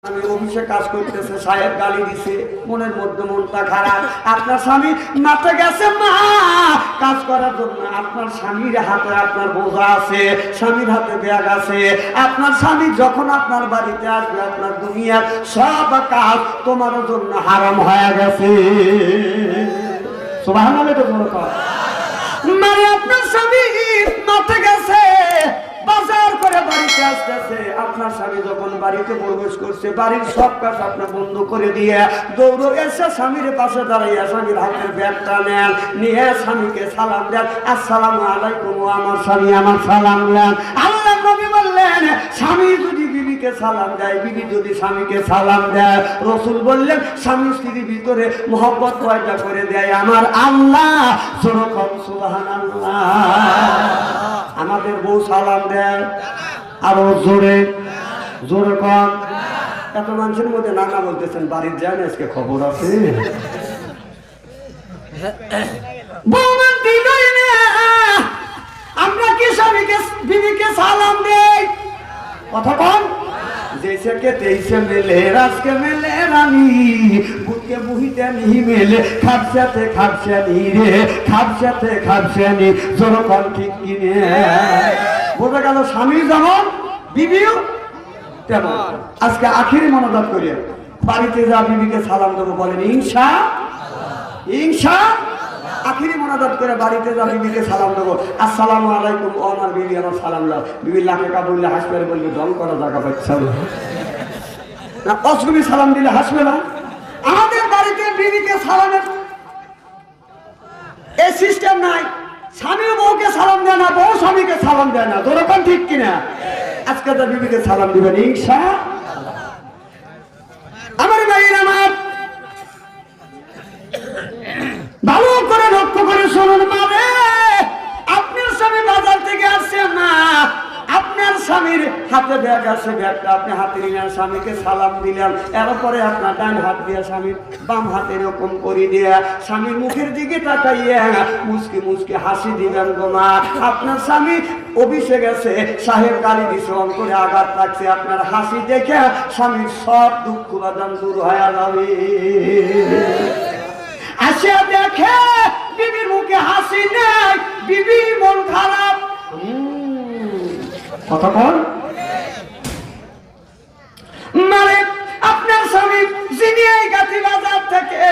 আমি অফিসে কাজ করতেছে, সাহেব গালি দিছে, মনের মধ্যে মনটা খারাপ। আপনার স্বামী মাঠে গেছে মা কাজ করার জন্য, আপনার স্বামীর হাতে আপনার বোঝা আছে, স্বামীর হাতে ব্যাগ আছে। আপনার স্বামী যখন আপনার বাড়িতে আসবে, আপনার দুনিয়ার সব কাজ তোমার জন্য হারাম হয়ে গেছে। সুবহানাল্লাহ। তো বলো তো মানে আপনার স্বামী মাঠে গেছে, বাজার করে বাড়িতে আসতেছে। আপনার স্বামী যখন বাড়িতে প্রবেশ করছে, বাড়ির সব কাজ আপনার বন্ধ করে দিয়ে দৌড়ে এসে স্বামীর পাশে দাঁড়াইয়া স্বামীর হাতের ব্যাগটা নেন, নিয়ে স্বামীকে সালাম দেন, আসসালামু আলাইকুম। আমার স্বামী আমার সালাম দেন। আল্লাহ নবী বললেন, স্বামী যদি বিবিকে সালাম দেয়, বিবি যদি স্বামীকে সালাম দেয়, রাসূল বললেন স্বামী স্ত্রীর ভিতরে মহব্বত পয়দা করে দেয় আমার আল্লাহ। যেরকম সুবহানাল্লাহ। আমাদের বউ সালাম দেয়, আরো জোরে জোরে কম। এত মানুষের মধ্যে নানা বলতেছেন, বাড়ির যান আজকে খবর আছে। আমরা কি স্বামীকে বিবিকে সালাম দেই? কথা কম। जैसे के तैसे मेले राज के मेले रानी बुके बुहिते नहीं मेले खापसाते खापसानी रे खापसाते खापसानी जोरो कौन ठीक किने बोझा गेल स्वामी যেমন বিবিও তেমন। আজকে আখিরি মনোজাত করিয়া বাড়িতে যা বিবিকে সালাম দেবো বলেন ইনশাআল্লাহ। ইনশাআল্লাহ। আখিরি মোনাজাত করে বাড়িতে যা বিবিকে সালাম দেবো, আসসালামু আলাইকুম। ও আমার বিবি আমার সালাম দাও। বিবি লাখে কা বললে হাসবে, বলবে দম করা জায়গা পাচ্ছে না, অসুবি সালাম দিলে হাসবে না। আমাদের বাড়িতে বিবিকে সালামের এই সিস্টেম নাই। স্বামী বউকে সালাম দেয় না, বউ স্বামীকে সালাম দেয় না। যেরকম ঠিক কিনা? আজকে যা বিবিকে সালাম দিবেন ইনশাআল্লাহ। আমার ভাইয়ের আমার ভালো করে লক্ষ্য করে শুনুন। মানে আপনার স্বামী বাজার থেকে আসছে না, আপনার স্বামীর হাতে ব্যাগ আছে, ব্যাগটা আপনি হাতে নিলেন, স্বামীকে সালাম দিলেন, এরপরে আপনার ডান হাত দিয়ে স্বামীর বাম হাতে এরকম করে দিয়ে স্বামীর মুখের দিকে তাকাইয়া মুচকি মুচকি হাসি দিবেন গো মা। আপনার স্বামী অফিসে গেছে, সাহেব গালি দিছে, অন্তরে আঘাত লাগছে, আপনার হাসি দেখে স্বামীর সব দুঃখ বাদান দূর হয়ে যাবে। আসে দেখে বিবির মুখে হাসি নেই, বিবি মন খারাপ। কথা বল। মানে আপনার স্বামী যিনি এই গাছি বাজার থেকে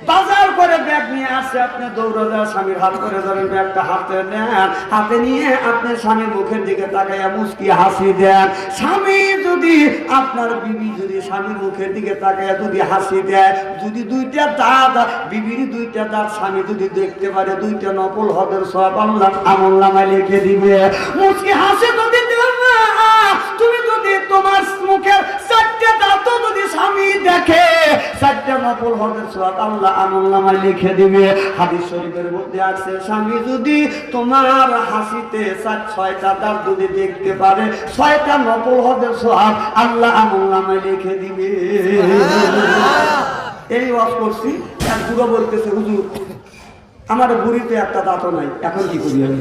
বাজার করে ব্যাগ নিয়ে আসছে, আপনি দৌড়ে যান, স্বামীর হাত করে ধরেন, ব্যাগটা হাতে নেন, হাতে নিয়ে আপনি স্বামীর মুখের দিকে তাকাইয়া মুচকি হাসি দেন। স্বামী যদি আপনার বিবি যদি স্বামীর মুখের দিকে তাকাইয়া যদি হাসি দেয়, যদি দুইটা দাঁত বিবির দুইটা দাঁত স্বামী যদি দেখতে পারে, দুইটা নকল হদের সব আল্লাহ আমল নামায় লিখে দিবে। মুচকি হাসি যদি তুমি যদি তোমার মুখের চারটে দাঁত যদি স্বামী দেখে, চারটে নকল হদের সব আল্লাহ আমল নামায় লিখে দিবে। হাদিস শরীফের মধ্যে আছে, স্বামী যদি তোমার হাসিতে ছয়টা দাঁত যদি দেখতে পারে, ছয়টা নকল হদের সব আল্লাহ আমল নামায় লিখে দিবে। এই ওয়াজ করছি, এক বুড়ো বলতেছে, হুজুর আমার বুড়িতে একটা দাঁতও নাই, এখন কি করি আমি?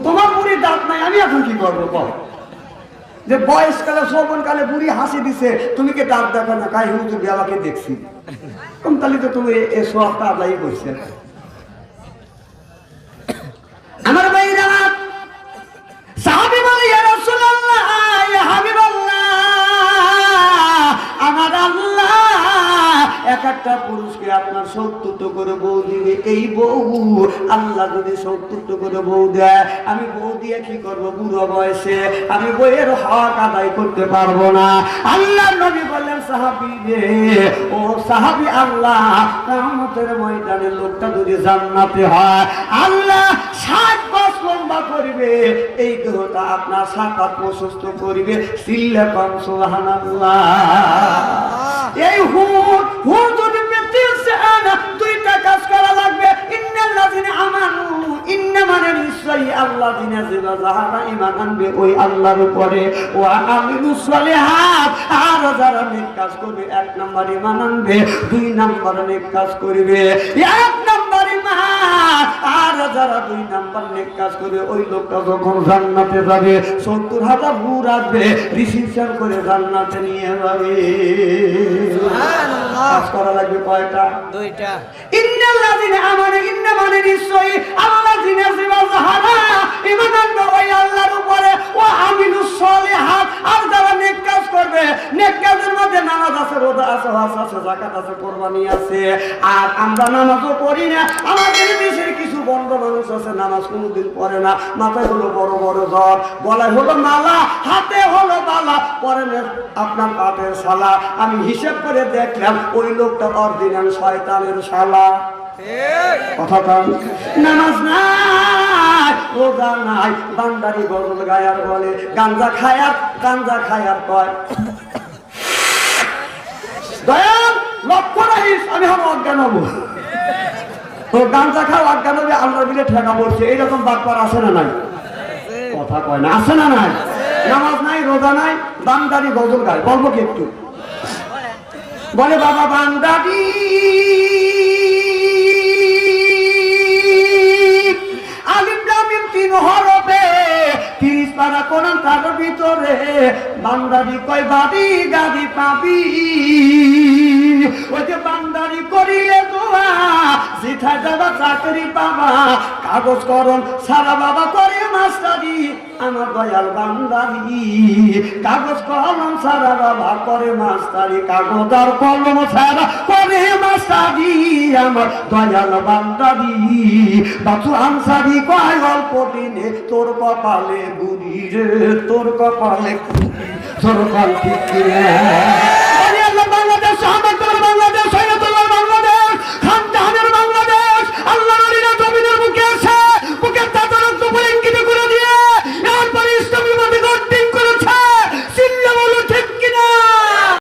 তোমার বুড়ির দাঁত নাই, আমি এখন কি করবো বল? যে বয়সকালে যৌবনকালে বুড়ি হাসি দিছে, তুমি কি দাঁত দেখো না? কাই হুজুর বাবাকে দেখছি। তাহলে তো তুমি এই সবটা আদায় করছে। আমার ভাইরা সাহাবী বলে, ইয়া রাসূলুল্লাহ, ইয়া হাবিবাল্লাহ, আমার আল্লাহ এক একটা পুরুষকে আপনার 70 করে বউ দিবে। এই বউ আল্লাহ যদি 70 করে বউ দেয়, আমি বউ দিয়ে কি করবো? বুড়ো বয়সে আমি বইয়ের হক আদায় করতে পারবো না। আল্লাহ নবী বললেন, সাহাবী রে, ও সাহাবী, আল্লাহ কিয়ামতের ময়দানে লোকটা যদি জান্নাতে হয়, আল্লাহ 60 গজ লম্বা করবে, এই দেহটা আপনার 7 হাত প্রশস্ত করবে। সিল্লা কম সুবহানাল্লাহ। এই হুর যদি পেতে চান, দুইটা কাজ করা লাগবে। ইন্নাল্লাযিনা আমানু, ইন্না মানে নিশ্চয়ই আল্লাযিনা যারা ঈমান আনবে ওই আল্লাহর উপরে, ওয়া আমিলুস সালিহাত, আর যারা নেক কাজ করবে, 1 নাম্বার ঈমান আনবে, 2 নাম্বার নেক কাজ করবে। 1 নাম্বার ঈমান আর যারা 2 নাম্বার নেক কাজ করে ওই লোকটা যখন জান্নাতে যাবে 70,000 নূর আসবে রিসিপশন করে জান্নাতে নিয়ে যাবে। সুবহানাল্লাহ। কাজ করা লাগবে কয়টা? 2টা। ইন্নাল্লাযিনা আমানু ইন্না মানে নিশ্চয়ই আল্লাযিনা যারা ঈমান আনবে ওই আল্লাহর উপরে ওয়া আমিলুস সলিহাত আর যারা নেক কাজ করবে নেক কাজের মধ্যে নামাজ আছে, রোজা আছে, হজ আছে, যাকাত আছে, কুরবানি আছে। আর আমরা নামাজও পড়ি না। আমাদের দেশের কিছু বন্ধ মানুষ আছে নামাজ কোনোদিন পড়ে না, মাথায় হলো বড় বড় জ্বর, গলায় হলো মালা, হাতে হলো মালা, পরে আপনার পাটের শালা। আমি হিসেব করে দেখলাম ওই লোকটা অরিজিনাল শয়তানের শালা। কথা কম। নামাজ নাই, রোজা নাই, বান্দারি গজল গায়ার বলে, গাঞ্জা খায়ার কয়। দয়াল লক্ষ্য রাখিস, আমি হব অজ্ঞান হবো। তো গাঞ্জা খাও অজ্ঞান হবে, আল্লাহর বিলে ঠেকা পড়ছে, এইরকম বাটপার আছে না নাই? কথা কয় না, আছে না নাই? নামাজ নাই, রোজা নাই, বান্দারি গজল গায়। বলবো কি একটু? বলে বাবা বান্দারি কোরআন তার ভিতরে বান্দারি কয় বাড়ি গাড়ি পাবি, ওই যে বান্দারি করিলে দোয়া জিথায় যাবা চাকরি পাবা, কাগজ করণ সারা বাবা করে মাস্টারি আমার দয়াল বান্দারি, কাগজ কলম সারা বাবা করে মাস্টারি, কাগজ আর কলম সারা করে মাস্টারি আমার দয়াল বান্দারি। বাচু আনসারি কয় অল্প দিনে তোর কপালে গুড়ি রে, তোর কপালে তোর কল ঠিক